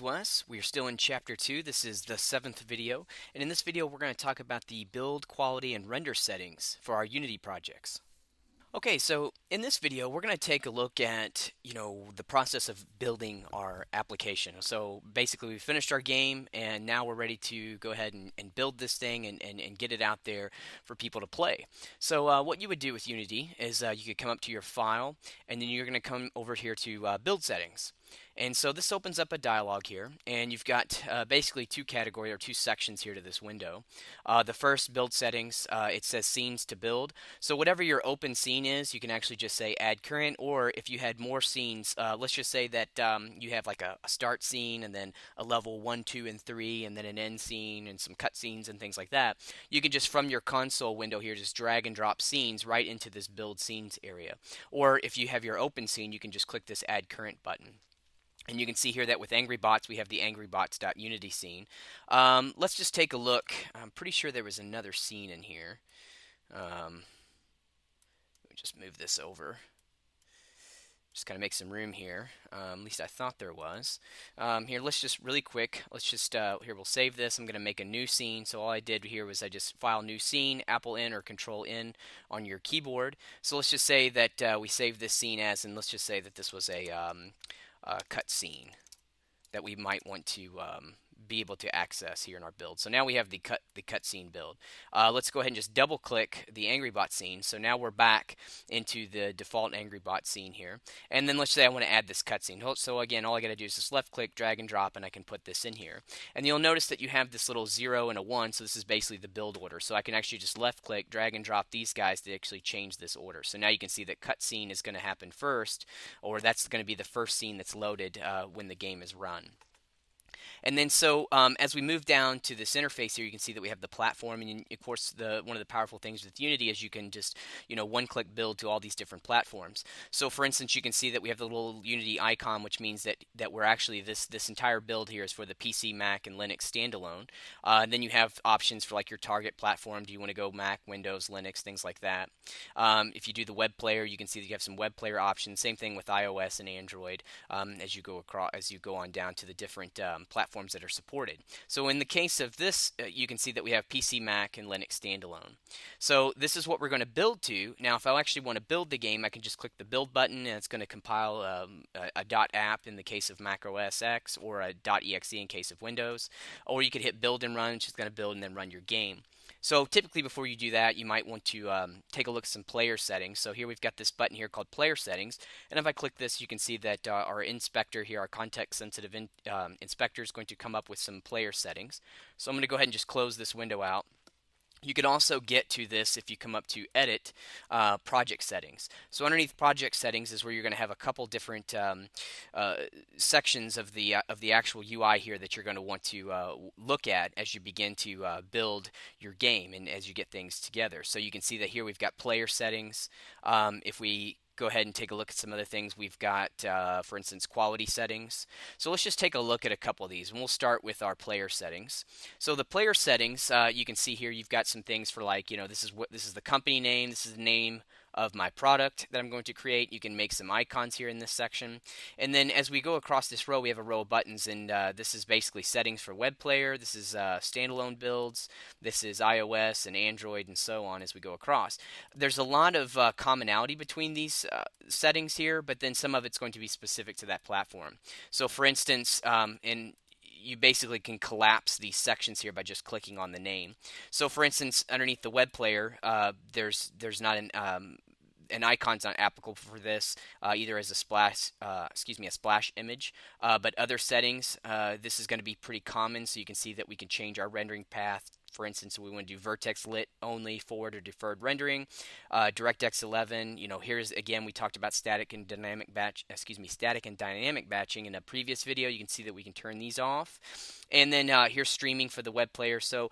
to us. We are still in Chapter 2. This is the 7th video, and in this video we're going to talk about the build, quality, and render settings for our Unity projects. Okay, so in this video we're going to take a look at, the process of building our application. So basically we finished our game and now we're ready to go ahead and build this thing and get it out there for people to play. So what you would do with Unity is you could come up to your file and then you're going to come over here to build settings. And so this opens up a dialog here, and you've got basically two categories or two sections here to this window. The first, build settings, it says scenes to build. So whatever your open scene is, you can actually just say add current, or if you had more scenes, let's just say that you have like a start scene and then a level 1, 2, and 3, and then an end scene and some cut scenes and things like that. You can just from your console window here just drag and drop scenes right into this build scenes area. Or if you have your open scene, you can just click this add current button. And you can see here that with Angry Bots, we have the angrybots.unity scene. Let's just take a look. I'm pretty sure there was another scene in here. Let me just move this over. Just kind of make some room here. At least I thought there was. Here, let's just really quick. Let's just here we'll save this. I'm going to make a new scene. So all I did here was I just file new scene, Apple N or Control N on your keyboard. So let's just say that we save this scene as, and let's just say that this was a cut scene that we might want to be able to access here in our build. So now we have the cutscene build. Let's go ahead and just double click the AngryBot scene. So now we're back into the default AngryBot scene here. And then let's say I want to add this cutscene. So again, all I got to do is just left click, drag and drop, and I can put this in here. And you'll notice that you have this little 0 and a 1. So this is basically the build order. So I can actually just left click, drag and drop these guys to actually change this order. So now you can see that cutscene is going to happen first, or that's going to be the first scene that's loaded when the game is run. And then so as we move down to this interface here, you can see that we have the platform, and of course one of the powerful things with Unity is you can just one-click build to all these different platforms. So for instance, you can see that we have the little Unity icon, which means that we're actually this entire build here is for the PC, Mac, and Linux standalone. Then you have options for like your target platform. Do you want to go Mac, Windows, Linux, things like that? If you do the web player, you can see that you have some web player options. Same thing with iOS and Android as you go on down to the different platforms that are supported. So in the case of this, you can see that we have PC, Mac, and Linux standalone. So this is what we're going to build to. Now, if I actually want to build the game, I can just click the build button, and it's going to compile a .app in the case of Mac OS X, or a .exe in case of Windows. Or you could hit build and run, which is going to build and then run your game. So typically before you do that, you might want to take a look at some player settings. So here we've got this button here called player settings. And if I click this, you can see that our inspector here, our context sensitive inspector, is going to come up with some player settings. So I'm going to go ahead and just close this window out. You can also get to this if you come up to Edit Project Settings. So underneath Project Settings is where you're going to have a couple different sections of the actual UI here that you're going to want to look at as you begin to build your game and as you get things together. So you can see that here we've got Player Settings. If we go ahead and take a look at some other things, we've got, for instance, quality settings. So let's just take a look at a couple of these, and we'll start with our player settings. So the player settings, you can see here you've got some things for like, this is the company name, this is the name of my product that I'm going to create. You can make some icons here in this section. And then as we go across this row, we have a row of buttons, and this is basically settings for web player. This is standalone builds. This is iOS and Android and so on as we go across. There's a lot of commonality between these settings here, but then some of it's going to be specific to that platform. So for instance, you basically can collapse these sections here by just clicking on the name. So for instance, underneath the web player, there's not an icon's not applicable for this, either as a splash image, but other settings, this is going to be pretty common. So you can see that we can change our rendering path. For instance, we want to do vertex lit only, forward or deferred rendering, DirectX 11. Here's again we talked about static and dynamic batching in a previous video. You can see that we can turn these off. And then here's streaming for the web player. So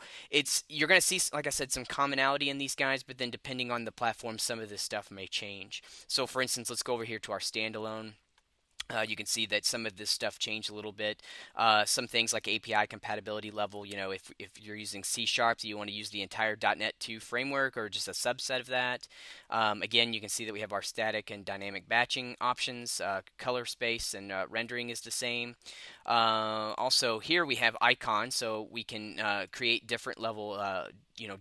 you're going to see, like I said, some commonality in these guys, but then depending on the platform, some of this stuff may change. So for instance, let's go over here to our standalone. You can see that some of this stuff changed a little bit. Some things like API compatibility level, if you're using C Sharp, do you want to use the entire .NET 2 framework or just a subset of that? Again, you can see that we have our static and dynamic batching options. Color space and rendering is the same. Also, here we have icons, so we can create different level,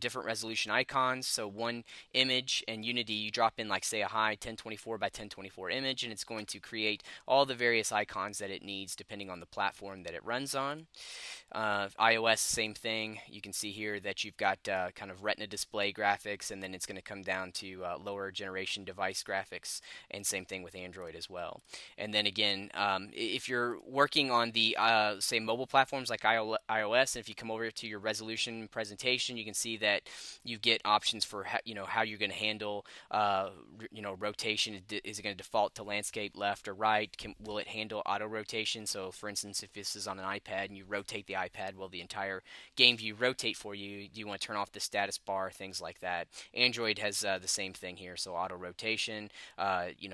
different resolution icons. So one image in Unity, you drop in like say a high 1024 by 1024 image, and it's going to create all the various icons that it needs depending on the platform that it runs on. iOS, same thing. You can see here that you've got kind of Retina display graphics, and then it's going to come down to lower generation device graphics, and same thing with Android as well. And then again, if you're working on the say mobile platforms like iOS, and if you come over to your resolution presentation, you can see that you get options for how you're going to handle rotation. Is it going to default to landscape left or right? Will it handle auto rotation? So for instance, if this is on an iPad and you rotate the iPad, will the entire game view rotate for you? Do you want to turn off the status bar? Things like that. Android has the same thing here. So auto rotation,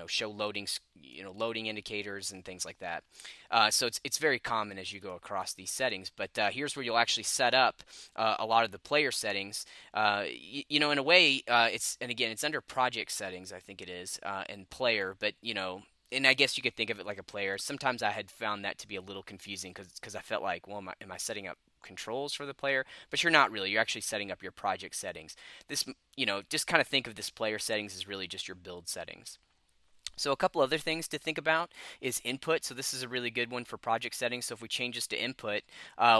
show loading indicators and things like that. So it's very common as you go across these settings. But here's where you'll actually set up a lot of the player settings. In a way, it's under project settings, I think it is, and player. But and I guess you could think of it like a player. Sometimes I had found that to be a little confusing because I felt like, well, am I setting up controls for the player? But you're not really. You're actually setting up your project settings. This, just kind of think of this player settings as really just your build settings. So a couple other things to think about is input. So this is a really good one for project settings. So if we change this to input,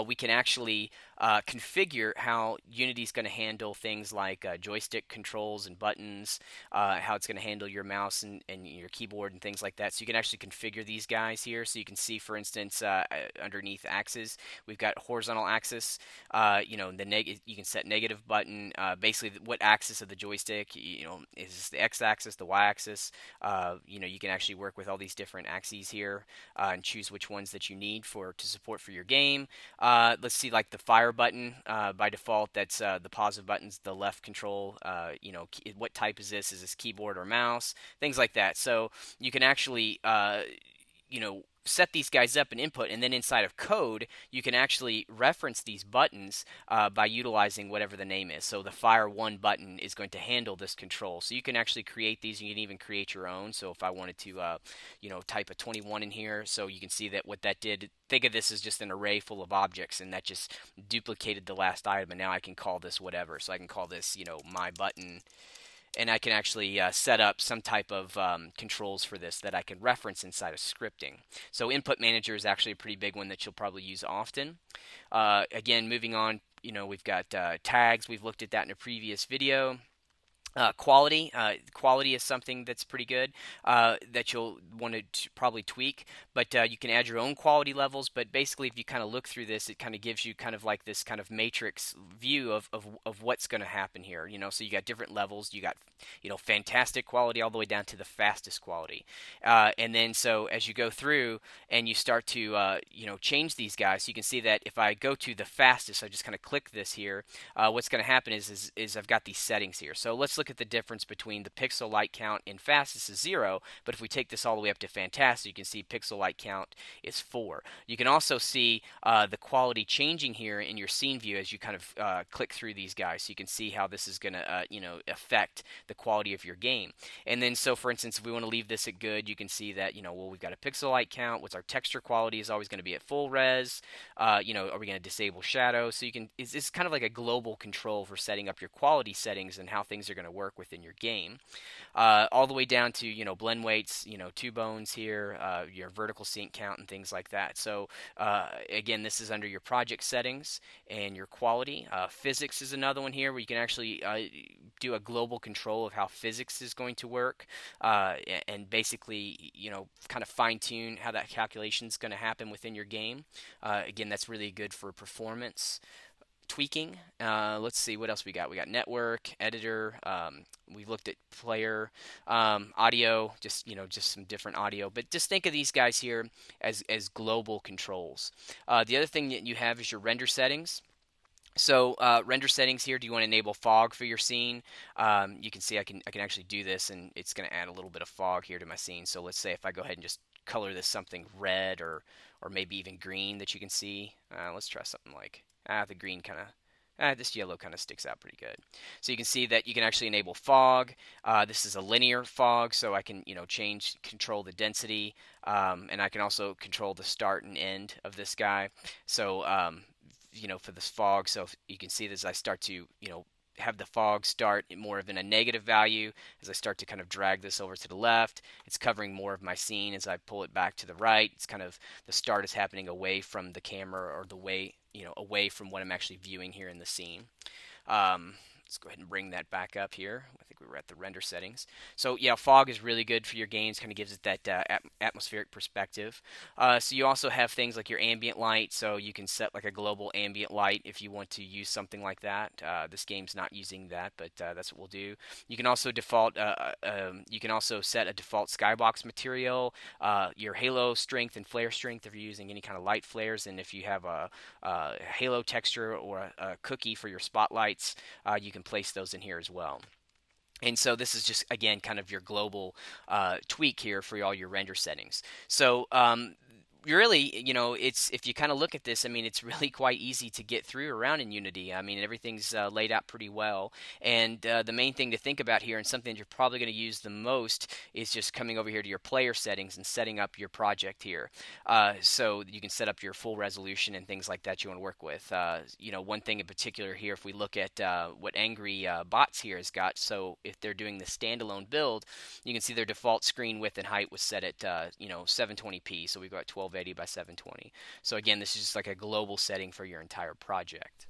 we can actually configure how Unity is going to handle things like joystick controls and buttons, how it's going to handle your mouse and your keyboard and things like that. So you can actually configure these guys here. So you can see, for instance, underneath axes, we've got horizontal axis. You can set negative button. Basically, what axis of the joystick? Is this the x-axis, the y-axis? You can actually work with all these different axes here and choose which ones that you need to support for your game. Let's see, like the fire button, by default, that's the positive button's the left control. What type is this? Is this keyboard or mouse? Things like that. So you can actually set these guys up in input, and then inside of code you can actually reference these buttons by utilizing whatever the name is. So the fire 1 button is going to handle this control, so you can actually create these. You can even create your own. So if I wanted to type a 21 in here, so you can see that what that did, think of this as just an array full of objects, and that just duplicated the last item, and now I can call this whatever. So I can call this my button, and I can actually set up some type of controls for this that I can reference inside of scripting. So Input Manager is actually a pretty big one that you'll probably use often. Again, moving on, we've got tags. We've looked at that in a previous video. Quality is something that's pretty good that you'll want to probably tweak, but you can add your own quality levels. But basically, if you kind of look through this, it kind of gives you kind of like this kind of matrix view of what's going to happen here. So you got different levels. You got fantastic quality all the way down to the fastest quality, and then so as you go through and you start to change these guys, you can see that if I go to the fastest, I just kind of click this here. What's going to happen is I've got these settings here. So let's look at the difference between the pixel light count in fastest is 0, but if we take this all the way up to fantastic, you can see pixel light count is 4. You can also see the quality changing here in your scene view as you kind of click through these guys. So you can see how this is going to affect the quality of your game. And then so for instance, if we want to leave this at good, you can see that we've got a pixel light count. What's our texture quality is always going to be at full res. Are we going to disable shadow? So it's kind of like a global control for setting up your quality settings and how things are going to work within your game, all the way down to blend weights, two bones here, your vertical sync count and things like that. So again, this is under your project settings and your quality. Physics is another one here where you can actually do a global control of how physics is going to work, and basically kind of fine tune how that calculation is going to happen within your game. Again, that's really good for performance tweaking. Let's see what else we got. We got network, editor. We've looked at player, audio, just some different audio. But just think of these guys here as global controls. The other thing that you have is your render settings. So render settings here. Do you want to enable fog for your scene? You can see I can actually do this, and it's going to add a little bit of fog here to my scene. So let's say if I go ahead and just color this something red or maybe even green that you can see. Let's try something like the green kind of. This yellow kind of sticks out pretty good. So you can see that you can actually enable fog. This is a linear fog, so I can control the density, and I can also control the start and end of this guy. So for this fog, so you can see this, I start to have the fog start more of in a negative value as I start to kind of drag this over to the left. It's covering more of my scene as I pull it back to the right. It's kind of the start is happening away from the camera or the way away from what I'm actually viewing here in the scene. Let's go ahead and bring that back up here. I think we were at the render settings. So yeah, fog is really good for your games. Kind of gives it that atmospheric perspective. So you also have things like your ambient light. So you can set like a global ambient light if you want to use something like that. This game's not using that, but that's what we'll do. You can also default. You can also set a default skybox material, your halo strength and flare strength if you're using any kind of light flares, and if you have a halo texture or a cookie for your spotlights, you can place those in here as well. And so this is just, again, kind of your global tweak here for all your render settings. So really, it's if you kind of look at this, I mean, it's really quite easy to get through around in Unity. I mean, everything's laid out pretty well. And the main thing to think about here, and something that you're probably going to use the most, is just coming over here to your player settings and setting up your project here. So you can set up your full resolution and things like that you want to work with. One thing in particular here, if we look at what Angry Bots here has got, so if they're doing the standalone build, you can see their default screen width and height was set at 720p. So we've got 1280 by 720. So again, this is just like a global setting for your entire project.